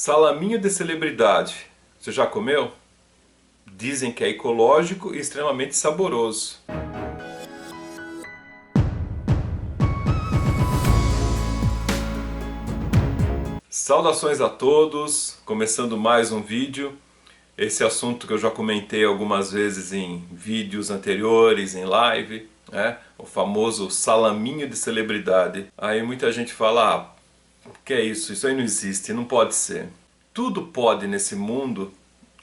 Salaminho de celebridade. Você já comeu? Dizem que é ecológico e extremamente saboroso. Saudações a todos, começando mais um vídeo. Esse assunto que eu já comentei algumas vezes em vídeos anteriores, em live, né? O famoso salaminho de celebridade. Aí muita gente fala, o que é isso? Isso aí não existe, não pode ser. Tudo pode nesse mundo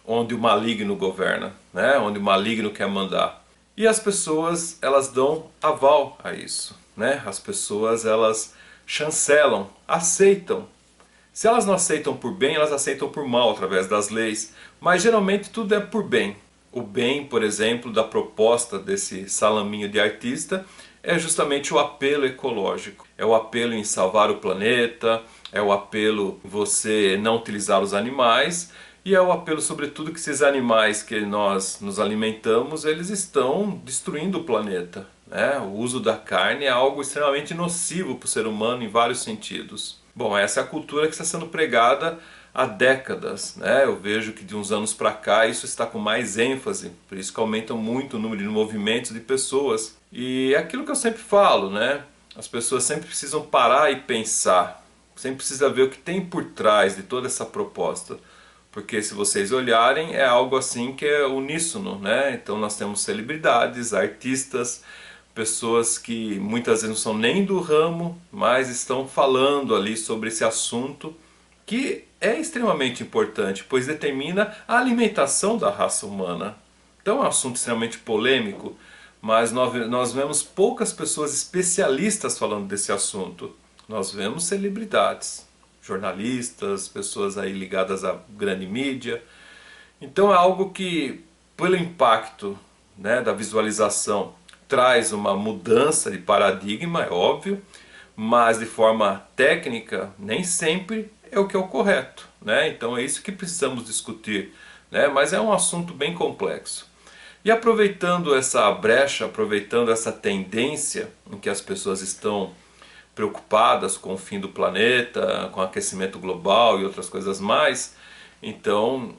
onde o maligno governa, né? Onde o maligno quer mandar. E as pessoas, elas dão aval a isso, né? As pessoas, elas chancelam, aceitam. Se elas não aceitam por bem, elas aceitam por mal através das leis, mas geralmente tudo é por bem. O bem, por exemplo, da proposta desse salaminho de artista é justamente o apelo ecológico. É o apelo em salvar o planeta, é o apelo em você não utilizar os animais, e é o apelo sobretudo que esses animais que nós nos alimentamos, eles estão destruindo o planeta, né? O uso da carne é algo extremamente nocivo para o ser humano em vários sentidos. Bom, essa é a cultura que está sendo pregada há décadas, né? Eu vejo que de uns anos para cá isso está com mais ênfase, por isso que aumenta muito o número de movimentos de pessoas. E é aquilo que eu sempre falo, né? As pessoas sempre precisam parar e pensar, sempre precisa ver o que tem por trás de toda essa proposta. Porque se vocês olharem, é algo assim que é uníssono, né? Então nós temos celebridades, artistas, pessoas que muitas vezes não são nem do ramo, mas estão falando ali sobre esse assunto que é extremamente importante, pois determina a alimentação da raça humana. Então é um assunto extremamente polêmico, mas nós vemos poucas pessoas especialistas falando desse assunto. Nós vemos celebridades, jornalistas, pessoas aí ligadas à grande mídia. Então é algo que, pelo impacto, né, da visualização, traz uma mudança de paradigma, é óbvio, mas de forma técnica nem sempre é o que é o correto, né? Então é isso que precisamos discutir, né? Mas é um assunto bem complexo. E aproveitando essa brecha, aproveitando essa tendência em que as pessoas estão preocupadas com o fim do planeta, com o aquecimento global e outras coisas mais, então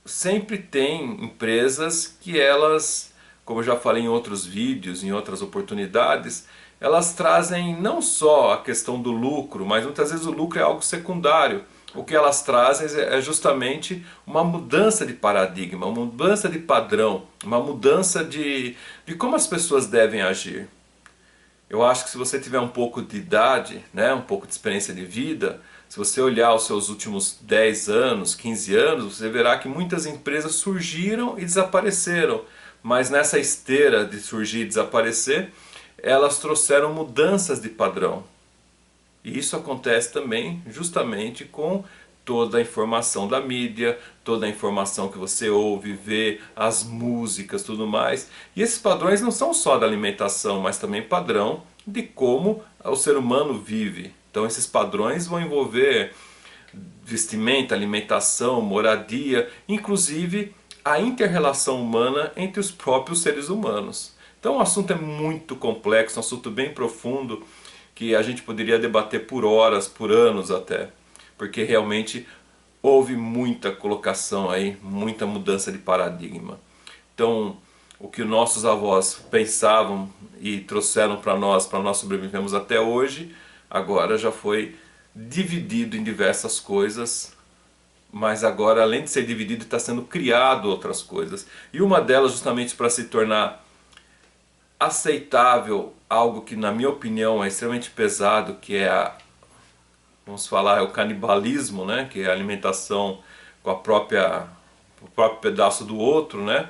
sempre tem empresas que elas, como eu já falei em outros vídeos, em outras oportunidades, elas trazem não só a questão do lucro, mas muitas vezes o lucro é algo secundário. O que elas trazem é justamente uma mudança de paradigma, uma mudança de padrão, uma mudança de como as pessoas devem agir. Eu acho que se você tiver um pouco de idade, né, um pouco de experiência de vida, se você olhar os seus últimos 10 anos, 15 anos, você verá que muitas empresas surgiram e desapareceram. Mas nessa esteira de surgir e desaparecer, elas trouxeram mudanças de padrão. E isso acontece também justamente com toda a informação da mídia, toda a informação que você ouve, vê, as músicas, tudo mais. E esses padrões não são só da alimentação, mas também padrão de como o ser humano vive. Então esses padrões vão envolver vestimenta, alimentação, moradia, inclusive a inter-relação humana entre os próprios seres humanos. Então o assunto é muito complexo, um assunto bem profundo, que a gente poderia debater por horas, por anos até. Porque realmente houve muita colocação aí, muita mudança de paradigma. Então, o que nossos avós pensavam e trouxeram para nós sobrevivermos até hoje, agora já foi dividido em diversas coisas, mas agora, além de ser dividido, está sendo criado outras coisas. E uma delas, justamente para se tornar aceitável, algo que na minha opinião é extremamente pesado, que é vamos falar, é o canibalismo, né? Que é a alimentação com o próprio pedaço do outro, né?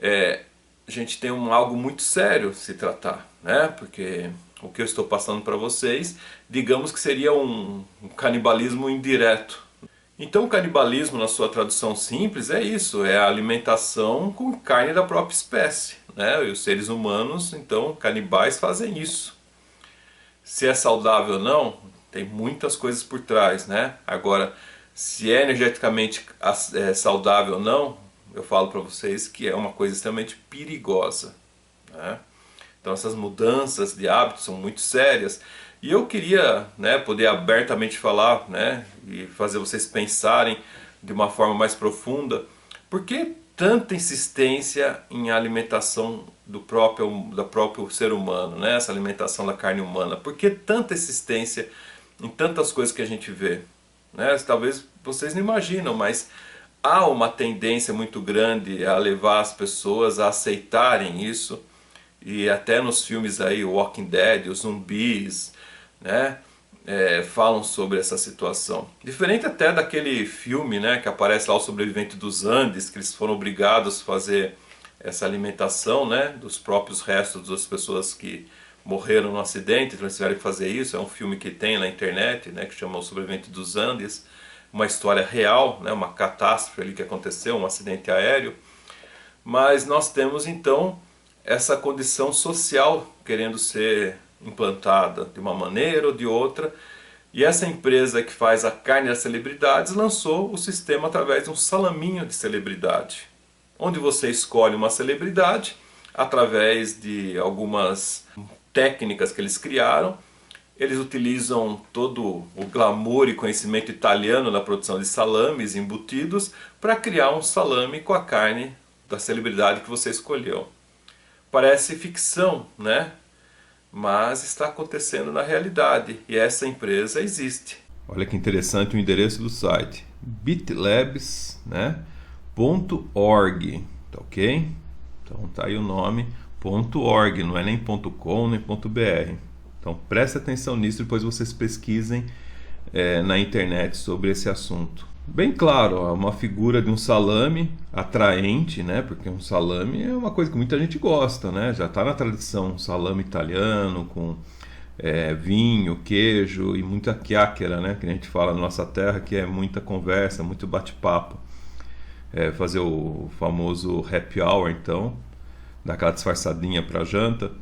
A gente tem algo muito sério a se tratar, né? Porque o que eu estou passando para vocês, digamos que seria um canibalismo indireto. Então o canibalismo, na sua tradução simples, é isso, é a alimentação com carne da própria espécie, né? E os seres humanos, então, canibais fazem isso. Se é saudável ou não, tem muitas coisas por trás, né? Agora, se é energeticamente saudável ou não, eu falo para vocês que é uma coisa extremamente perigosa, né? Então essas mudanças de hábitos são muito sérias E eu queria, né, poder abertamente falar, né, e fazer vocês pensarem de uma forma mais profunda, por que tanta insistência em alimentação do próprio ser humano, né, essa alimentação da carne humana? Por que tanta insistência em tantas coisas que a gente vê? Né? Talvez vocês não imaginam, mas há uma tendência muito grande a levar as pessoas a aceitarem isso, e até nos filmes aí, Walking Dead, os zumbis, né, falam sobre essa situação. Diferente até daquele filme, né, que aparece lá, o Sobrevivente dos Andes, que eles foram obrigados a fazer essa alimentação, né, dos próprios restos das pessoas que morreram no acidente, então eles tiveram que fazer isso. É um filme que tem na internet, né, que chama O Sobrevivente dos Andes, uma história real, né, uma catástrofe ali que aconteceu, um acidente aéreo. Mas nós temos então essa condição social querendo ser implantada de uma maneira ou de outra, e essa empresa que faz a carne das celebridades lançou o sistema através de um salaminho de celebridade, onde você escolhe uma celebridade através de algumas técnicas que eles criaram. Eles utilizam todo o glamour e conhecimento italiano na produção de salames embutidos para criar um salame com a carne da celebridade que você escolheu. Parece ficção, né? Mas está acontecendo na realidade, e essa empresa existe. Olha que interessante o endereço do site, bitlabs, né, .org, tá ok? Então tá aí o nome, .org, não é nem .com nem .br. Então preste atenção nisso, depois vocês pesquisem na internet sobre esse assunto. Bem claro, ó, uma figura de um salame atraente, né? Porque um salame é uma coisa que muita gente gosta, né? Já está na tradição, um salame italiano com vinho, queijo e muita chiacchiera, né? Que a gente fala na nossa terra, que é muita conversa, muito bate-papo. Fazer o famoso happy hour, então, dar aquela disfarçadinha para janta.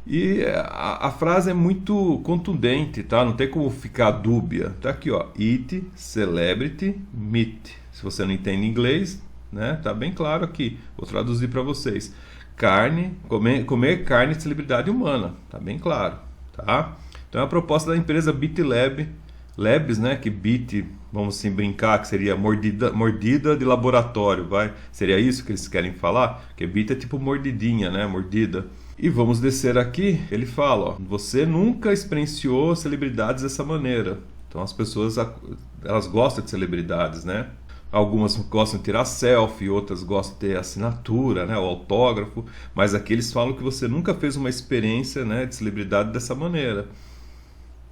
E a frase é muito contundente, tá? Não tem como ficar dúbia. Tá aqui, ó, eat, celebrity, meat. Se você não entende inglês, né? Tá bem claro aqui. Vou traduzir para vocês. Carne, comer carne de celebridade humana. Tá bem claro, tá? Então é a proposta da empresa BitLab, Labs, né? Que Bit, vamos assim brincar, que seria mordida de laboratório, vai? Seria isso que eles querem falar? Porque Bit é tipo mordidinha, né? Mordida. E vamos descer aqui, ele fala, ó, você nunca experienciou celebridades dessa maneira. Então as pessoas, elas gostam de celebridades, né? Algumas gostam de tirar selfie, outras gostam de ter assinatura, né, o autógrafo. Mas aqui eles falam que você nunca fez uma experiência, né, de celebridade dessa maneira.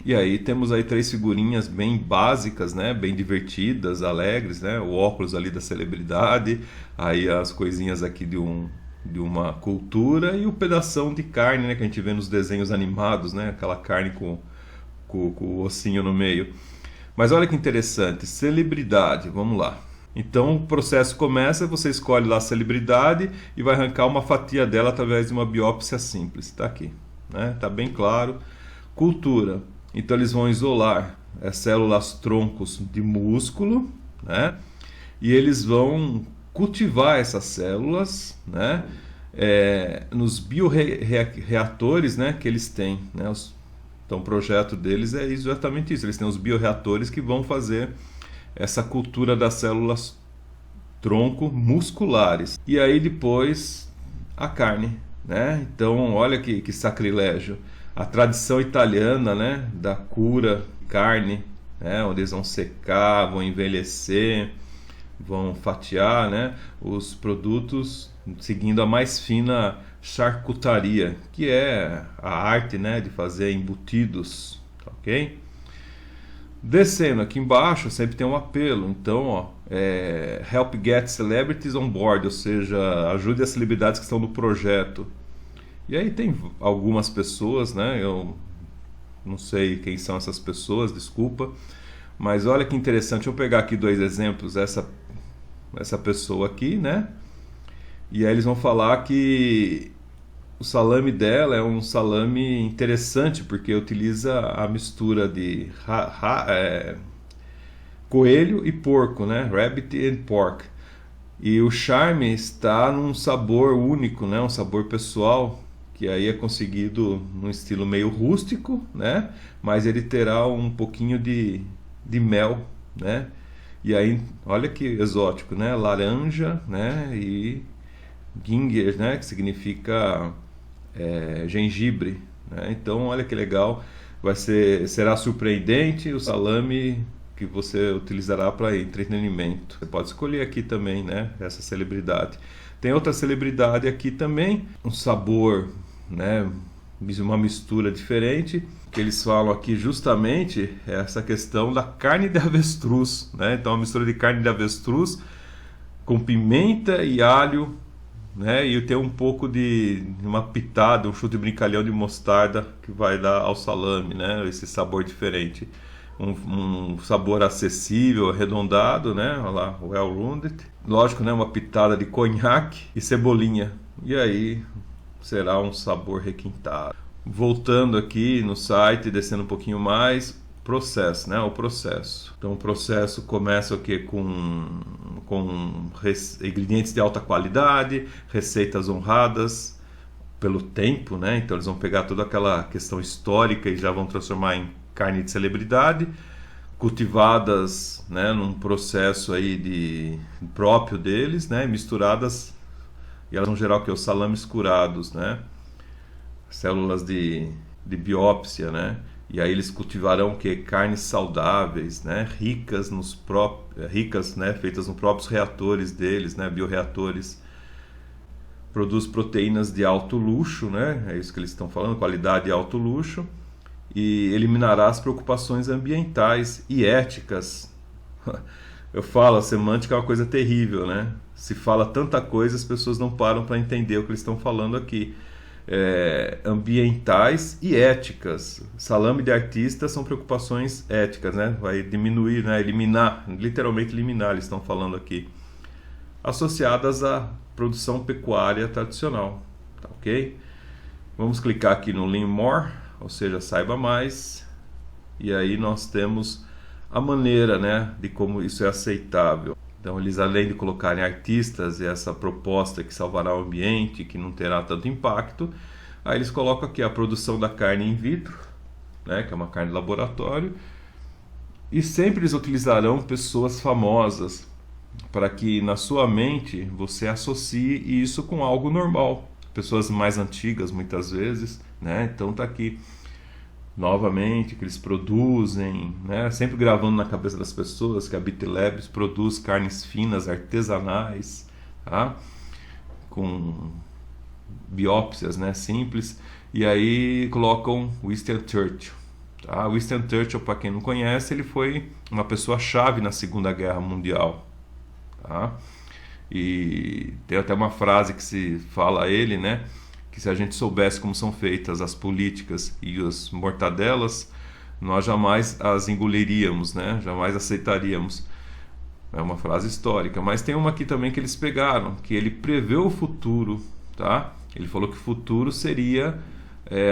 E aí temos aí 3 figurinhas bem básicas, né, bem divertidas, alegres, né, o óculos ali da celebridade, aí as coisinhas aqui de uma cultura e o pedação de carne, né, que a gente vê nos desenhos animados, né, aquela carne com o ossinho no meio. Mas olha que interessante, celebridade, vamos lá. Então o processo começa, você escolhe lá a celebridade e vai arrancar uma fatia dela através de uma biópsia simples. Está aqui, né? Tá bem claro. Cultura, então eles vão isolar células troncos de músculo, né? E eles vão cultivar essas células, né, nos bioreatores, né, que eles têm, né? Então o projeto deles é exatamente isso, eles têm os bioreatores que vão fazer essa cultura das células tronco musculares. E aí depois a carne, né? Então olha que sacrilégio. A tradição italiana, né, da cura carne, né, onde eles vão secar, vão envelhecer, vão fatiar, né, os produtos seguindo a mais fina charcutaria, que é a arte, né, de fazer embutidos, ok? Descendo aqui embaixo sempre tem um apelo, então ó, help get celebrities on board, ou seja, ajude as celebridades que estão no projeto. E aí tem algumas pessoas, né, eu não sei quem são essas pessoas, desculpa, mas olha que interessante, deixa eu pegar aqui 2 exemplos, essa pessoa aqui, né, e aí eles vão falar que o salame dela é um salame interessante porque utiliza a mistura de coelho e porco, né? Rabbit and pork. E o charme está num sabor único, né? Um sabor pessoal que aí é conseguido num estilo meio rústico, né? Mas ele terá um pouquinho de mel, né? E aí, olha que exótico, né? Laranja, né? E ginger, né? Que significa gengibre, né? Então, olha que legal. Será surpreendente o salame que você utilizará para entretenimento. Você pode escolher aqui também, né? Essa celebridade. Tem outra celebridade aqui também, um sabor, né? Uma mistura diferente, que eles falam aqui justamente essa questão da carne de avestruz, né? Então, uma mistura de carne de avestruz com pimenta e alho, né? E tem um pouco de uma pitada, um chute brincalhão de mostarda que vai dar ao salame, né? Esse sabor diferente. Um sabor acessível, arredondado, né? Olha lá, well rounded. Lógico, né? Uma pitada de conhaque e cebolinha. E aí será um sabor requintado. Voltando aqui no site, descendo um pouquinho mais, processo, né? O processo. Então o processo começa o quê? Com ingredientes de alta qualidade, receitas honradas pelo tempo, né? Então eles vão pegar toda aquela questão histórica e já vão transformar em carne de celebridade, cultivadas, né, num processo aí próprio deles, né, misturadas, e elas vão gerar o que? Os salames curados, né? Células de biópsia, né? E aí eles cultivarão o que? Carnes saudáveis, né? Ricas, né? Feitas nos próprios reatores deles, né? Bioreatores. Produz proteínas de alto luxo, né? É isso que eles estão falando, qualidade e alto luxo. E eliminará as preocupações ambientais e éticas. Eu falo, a semântica é uma coisa terrível, né? Se fala tanta coisa, as pessoas não param para entender o que eles estão falando aqui. Ambientais e éticas. Salame de artista são preocupações éticas, né? Vai diminuir, né? Eliminar, literalmente eliminar, eles estão falando aqui. Associadas à produção pecuária tradicional, tá ok? Vamos clicar aqui no Learn More, ou seja, saiba mais, e aí nós temos a maneira, né, de como isso é aceitável. Então eles, além de colocarem artistas e essa proposta que salvará o ambiente, que não terá tanto impacto, aí eles colocam aqui a produção da carne in vitro, né, que é uma carne de laboratório, e sempre eles utilizarão pessoas famosas para que na sua mente você associe isso com algo normal. Pessoas mais antigas muitas vezes, né? Então tá aqui novamente que eles produzem, né? Sempre gravando na cabeça das pessoas que a BitLabs produz carnes finas artesanais, tá? Com biópsias, né? Simples. E aí colocam Winston Churchill, tá? Winston Churchill, para quem não conhece, ele foi uma pessoa chave na Segunda Guerra Mundial, tá? E tem até uma frase que se fala a ele, né? Que se a gente soubesse como são feitas as políticas e as mortadelas, nós jamais as engoliríamos, né? Jamais aceitaríamos. É uma frase histórica. Mas tem uma aqui também que eles pegaram, que ele preveu o futuro, tá? Ele falou que o futuro seria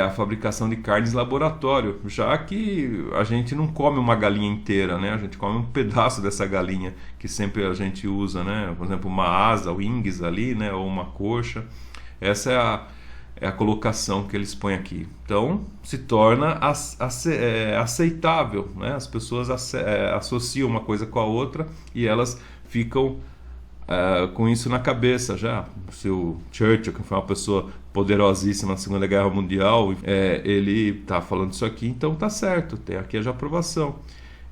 a fabricação de carnes em laboratório, já que a gente não come uma galinha inteira, né? A gente come um pedaço dessa galinha que sempre a gente usa, né? Por exemplo, uma asa, wings ali, né? Ou uma coxa. Essa é a colocação que eles põem aqui. Então se torna aceitável, né? As pessoas associam uma coisa com a outra e elas ficam com isso na cabeça já. O seu Churchill, que foi uma pessoa poderosíssima na Segunda Guerra Mundial, ele está falando isso aqui, então tá certo, tem aqui a aprovação.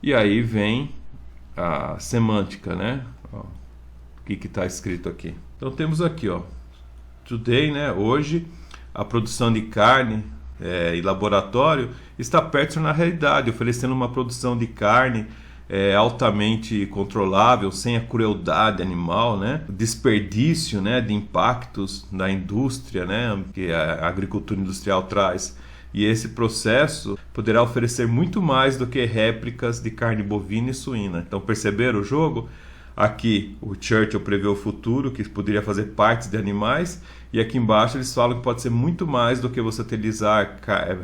E aí vem a semântica, né? Ó, o que está escrito aqui? Então temos aqui, ó, today, né? Hoje a produção de carne em laboratório está perto na realidade, oferecendo uma produção de carne altamente controlável, sem a crueldade animal, né? Desperdício, né, de impactos da indústria, né, que a agricultura industrial traz. E esse processo poderá oferecer muito mais do que réplicas de carne bovina e suína. Então, perceberam o jogo? Aqui o Churchill prevê o futuro, que poderia fazer partes de animais, e aqui embaixo eles falam que pode ser muito mais do que você utilizar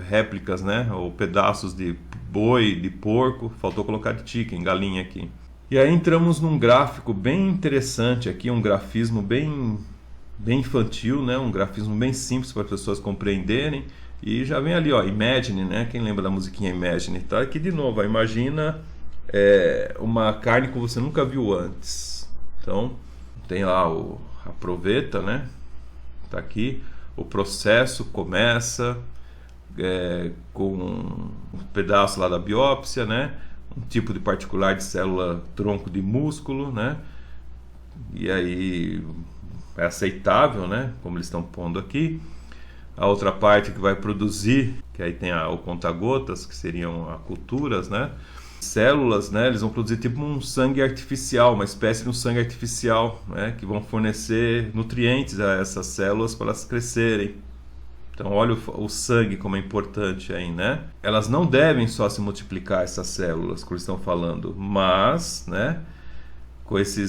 réplicas, né, ou pedaços de boi, de porco, faltou colocar de chicken, galinha aqui. E aí entramos num gráfico bem interessante aqui, um grafismo bem bem infantil, né? Um grafismo bem simples para as pessoas compreenderem. E já vem ali, ó, Imagine, né? Quem lembra da musiquinha Imagine? Tá aqui de novo, ó, imagina uma carne que você nunca viu antes. Então, tem lá o aproveita, né? Tá aqui, o processo começa com um pedaço lá da biópsia, né? Um tipo de particular de célula tronco de músculo, né? E aí é aceitável, né? Como eles estão pondo aqui. A outra parte que vai produzir, que aí tem o conta-gotas, que seriam culturas, né? Células, né? Eles vão produzir tipo um sangue artificial, uma espécie de um sangue artificial, né? Que vão fornecer nutrientes a essas células para elas crescerem. Então olha o sangue como é importante aí, né? Elas não devem só se multiplicar, essas células que eles estão falando, mas, né? Com esse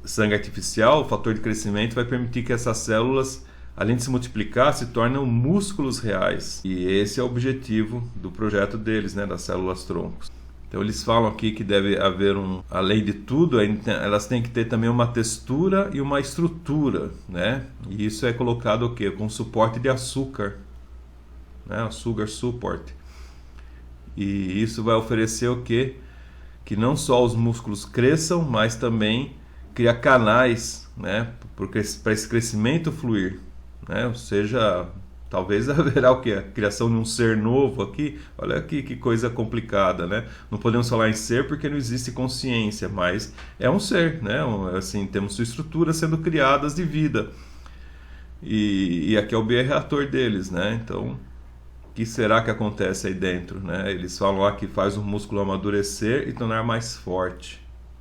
sangue artificial, o fator de crescimento vai permitir que essas células, além de se multiplicar, se tornem músculos reais. E esse é o objetivo do projeto deles, né? Das células troncos. Então eles falam aqui que deve haver além de tudo, elas têm que ter também uma textura e uma estrutura, né? E isso é colocado o quê? Com suporte de açúcar, né? O sugar support. E isso vai oferecer o quê? Que não só os músculos cresçam, mas também criar canais, né? Para esse crescimento fluir, né? Ou seja, talvez haverá o quê? A criação de um ser novo aqui. Olha aqui que coisa complicada, né? Não podemos falar em ser porque não existe consciência, mas é um ser, né? Assim, temos sua estrutura sendo criadas de vida. E aqui é o bioreator deles, né? Então, o que será que acontece aí dentro, né? Eles falam lá que faz o músculo amadurecer e tornar mais forte.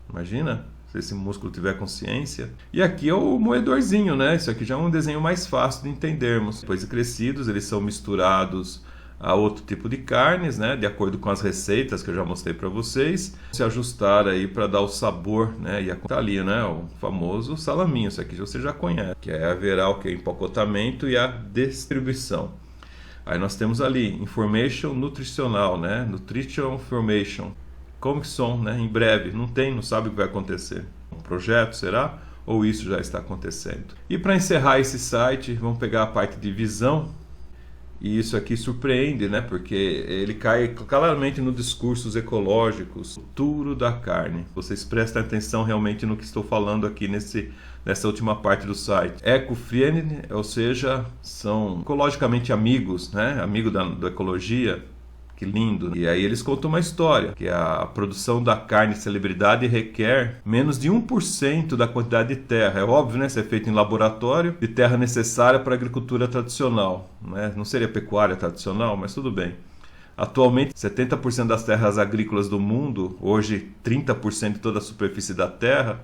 Imagina? Se esse músculo tiver consciência. E aqui é o moedorzinho, né? Isso aqui já é um desenho mais fácil de entendermos. Depois de crescidos, eles são misturados a outro tipo de carnes, né? De acordo com as receitas que eu já mostrei para vocês. Se ajustar aí para dar o sabor, né? E tá ali, né? O famoso salaminho. Isso aqui você já conhece. Que haverá o que? Empacotamento e a distribuição. Aí nós temos ali information nutricional, né? Nutrition information. Como que são, né? Em breve, não sabe o que vai acontecer. Um projeto, será? Ou isso já está acontecendo? E para encerrar esse site, vamos pegar a parte de visão. E isso aqui surpreende, né? Porque ele cai claramente nos discursos ecológicos, futuro da carne. Vocês prestem atenção realmente no que estou falando aqui nessa última parte do site. Eco-friendly, ou seja, são ecologicamente amigos, né? Amigo da ecologia. Que lindo. E aí eles contam uma história, que a produção da carne de celebridade requer menos de 1% da quantidade de terra. É óbvio, né? Isso é feito em laboratório, de terra necessária para a agricultura tradicional, né? Não seria pecuária tradicional, mas tudo bem. Atualmente, 70% das terras agrícolas do mundo, hoje 30% de toda a superfície da terra,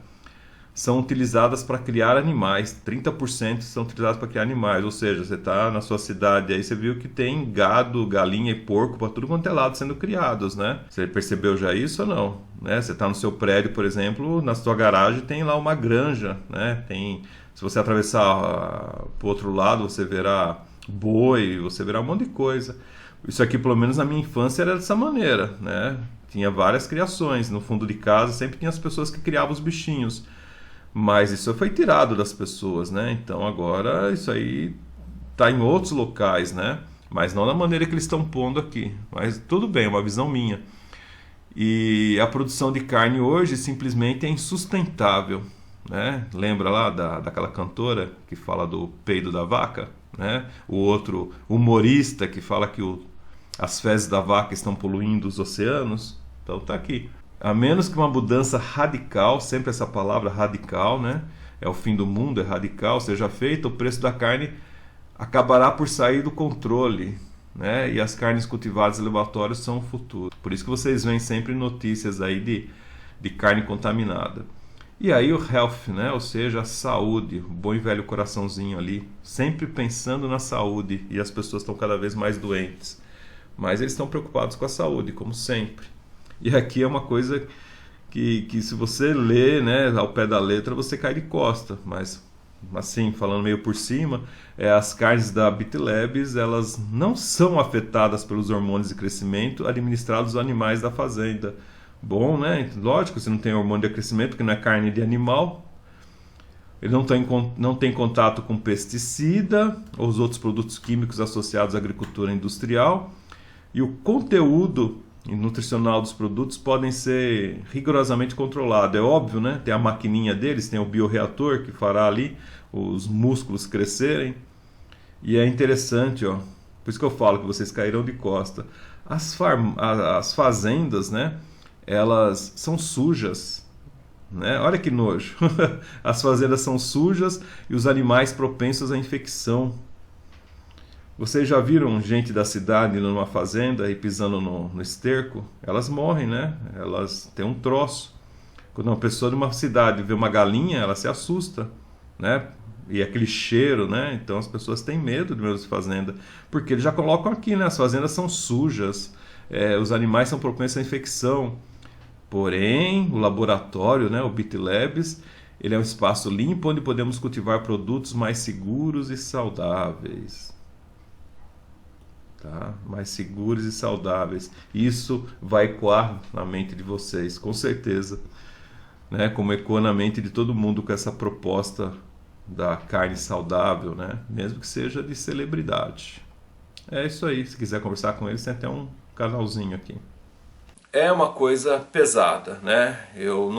são utilizadas para criar animais. 30% são utilizados para criar animais. Ou seja, você está na sua cidade aí, você viu que tem gado, galinha e porco para tudo quanto é lado sendo criados, né? Você percebeu já isso ou não? Né? Você está no seu prédio, por exemplo, na sua garagem tem lá uma granja, né? Se você atravessar para o outro lado, você verá boi, você verá um monte de coisa. Isso aqui, pelo menos na minha infância, era dessa maneira, né? Tinha várias criações. No fundo de casa sempre tinha as pessoas que criavam os bichinhos. Mas isso foi tirado das pessoas, né? Então agora isso aí está em outros locais, né? Mas não da maneira que eles estão pondo aqui. Mas tudo bem, é uma visão minha. E a produção de carne hoje simplesmente é insustentável, né? Lembra lá daquela cantora que fala do peido da vaca, né? O outro humorista que fala que as fezes da vaca estão poluindo os oceanos. Então tá aqui. A menos que uma mudança radical, sempre essa palavra radical, né? É o fim do mundo, é radical, seja feita, o preço da carne acabará por sair do controle, né? E as carnes cultivadas em laboratório são o futuro. Por isso que vocês veem sempre notícias aí de carne contaminada. E aí o health, né? Ou seja, a saúde, o bom e velho coraçãozinho ali, sempre pensando na saúde, e as pessoas estão cada vez mais doentes. Mas eles estão preocupados com a saúde, como sempre. E aqui é uma coisa que se você lê, né, ao pé da letra, você cai de costa. Mas, assim, falando meio por cima, as carnes da BitLabs, elas não são afetadas pelos hormônios de crescimento administrados aos animais da fazenda. Bom, né? Lógico, se não tem hormônio de crescimento, porque não é carne de animal. ele não tem contato com pesticida ou os outros produtos químicos associados à agricultura industrial, e o conteúdo nutricional dos produtos podem ser rigorosamente controlado. É óbvio, né? Tem a maquininha deles, tem o bioreator que fará ali os músculos crescerem. E é interessante, ó, por isso que eu falo que vocês caíram de costa. As fazendas, né? Elas são sujas, né? Olha que nojo. As fazendas são sujas e os animais propensos à infecção. Vocês já viram gente da cidade indo numa fazenda e pisando no esterco? Elas morrem, né? Elas têm um troço. Quando uma pessoa de uma cidade vê uma galinha, ela se assusta, né? E aquele cheiro, né? Então as pessoas têm medo de meus de fazenda, porque eles já colocam aqui, né? As fazendas são sujas, os animais são propensos à infecção. Porém, o laboratório, né? O BitLabs, ele é um espaço limpo onde podemos cultivar produtos mais seguros e saudáveis. Tá? Mais seguros e saudáveis. Isso vai ecoar na mente de vocês, com certeza, né? Como ecoa na mente de todo mundo com essa proposta da carne saudável, né? Mesmo que seja de celebridade. É isso aí. Se quiser conversar com eles, tem até um canalzinho aqui. É uma coisa pesada, né? Eu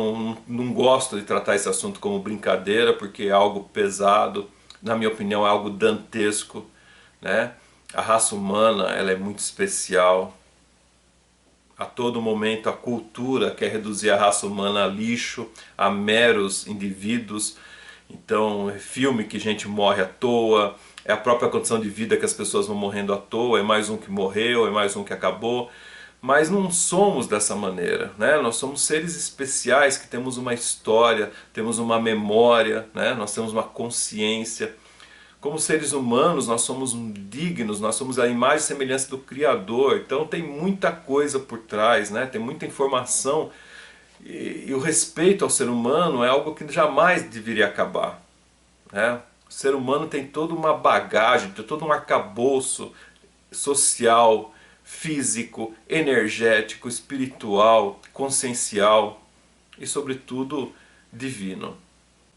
não gosto de tratar esse assunto como brincadeira, porque é algo pesado, na minha opinião é algo dantesco, né? A raça humana, ela é muito especial. A todo momento a cultura quer reduzir a raça humana a lixo, a meros indivíduos. Então é filme que gente morre à toa, é a própria condição de vida que as pessoas vão morrendo à toa, é mais um que morreu, é mais um que acabou. Mas não somos dessa maneira, né? Nós somos seres especiais que temos uma história, temos uma memória, né? Nós temos uma consciência. Como seres humanos, nós somos dignos, nós somos a imagem e semelhança do Criador. Então tem muita coisa por trás, né? Tem muita informação. E o respeito ao ser humano é algo que jamais deveria acabar, né? O ser humano tem toda uma bagagem, tem todo um arcabouço social, físico, energético, espiritual, consciencial e, sobretudo, divino.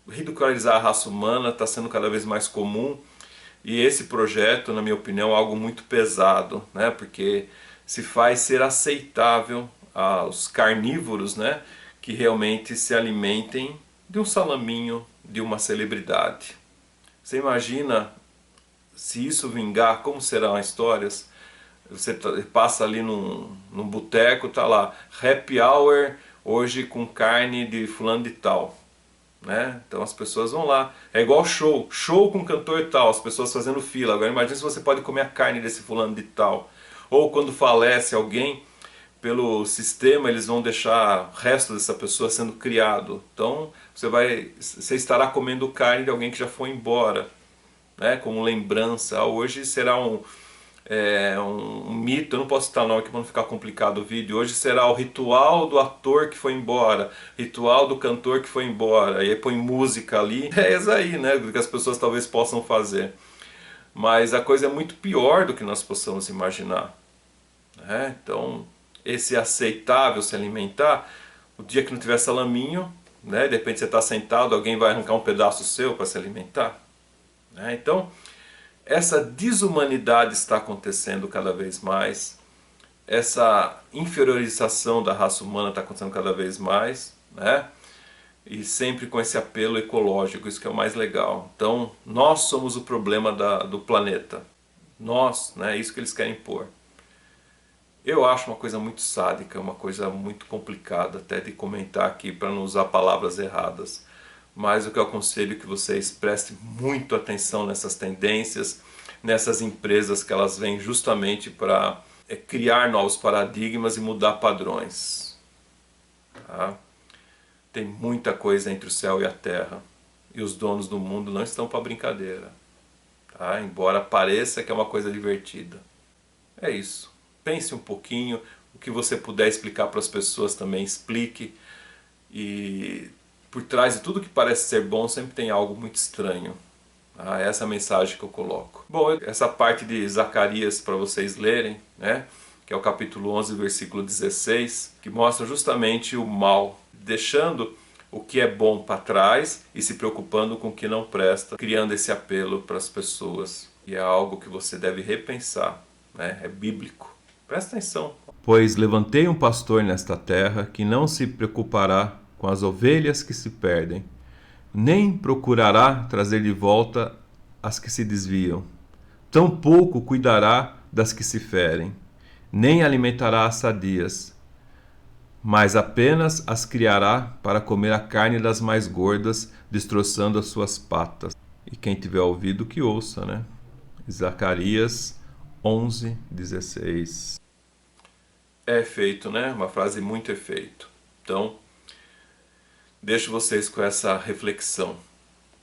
Ridicularizar a raça humana está sendo cada vez mais comum, e esse projeto, na minha opinião, é algo muito pesado, né? Porque se faz ser aceitável aos carnívoros, né? Que realmente se alimentem de um salaminho de uma celebridade. Você imagina se isso vingar, como serão as histórias? Você passa ali num boteco, tá lá, happy hour hoje com carne de fulano de tal. Né? Então as pessoas vão lá, é igual show com cantor e tal, as pessoas fazendo fila. Agora imagine se você pode comer a carne desse fulano de tal, ou quando falece alguém, pelo sistema eles vão deixar o resto dessa pessoa sendo criado, então você estará comendo carne de alguém que já foi embora, né? Como lembrança. Hoje será um mito, eu não posso citar nome aqui para não ficar complicado o vídeo. Hoje será o ritual do ator que foi embora, ritual do cantor que foi embora, e aí põe música ali. É isso aí, né, do que as pessoas talvez possam fazer. Mas a coisa é muito pior do que nós possamos imaginar, né? Então, esse aceitável se alimentar, o dia que não tiver salaminho, né, de repente você está sentado, alguém vai arrancar um pedaço seu para se alimentar, né? Então, essa desumanidade está acontecendo cada vez mais, essa inferiorização da raça humana está acontecendo cada vez mais, né? E sempre com esse apelo ecológico, isso que é o mais legal. Então, nós somos o problema do planeta. Nós, né? É isso que eles querem pôr. Eu acho uma coisa muito sádica, uma coisa muito complicada até de comentar aqui para não usar palavras erradas. Mas o que eu aconselho é que vocês prestem muito atenção nessas tendências, nessas empresas que elas vêm justamente para criar novos paradigmas e mudar padrões. Tá? Tem muita coisa entre o céu e a terra, e os donos do mundo não estão para brincadeira. Tá? Embora pareça que é uma coisa divertida. É isso. Pense um pouquinho, o que você puder explicar para as pessoas também explique. E por trás de tudo que parece ser bom sempre tem algo muito estranho. Ah, essa é a mensagem que eu coloco. Bom, essa parte de Zacarias para vocês lerem, né? Que é o capítulo 11, versículo 16, que mostra justamente o mal, deixando o que é bom para trás e se preocupando com o que não presta, criando esse apelo para as pessoas. E é algo que você deve repensar, né? É bíblico. Presta atenção. Pois levantei um pastor nesta terra que não se preocupará com as ovelhas que se perdem, nem procurará trazer de volta as que se desviam. Tampouco cuidará das que se ferem, nem alimentará as sadias, mas apenas as criará para comer a carne das mais gordas, destroçando as suas patas. E quem tiver ouvido que ouça, né? Zacarias 11:16. É efeito, né? Uma frase muito efeito. Então, deixo vocês com essa reflexão.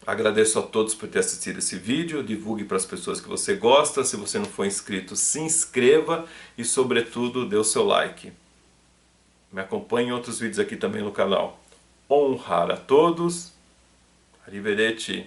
Agradeço a todos por ter assistido esse vídeo, divulgue para as pessoas que você gosta, se você não for inscrito, se inscreva e, sobretudo, dê o seu like. Me acompanhe em outros vídeos aqui também no canal. Honrar a todos. Arrivederci.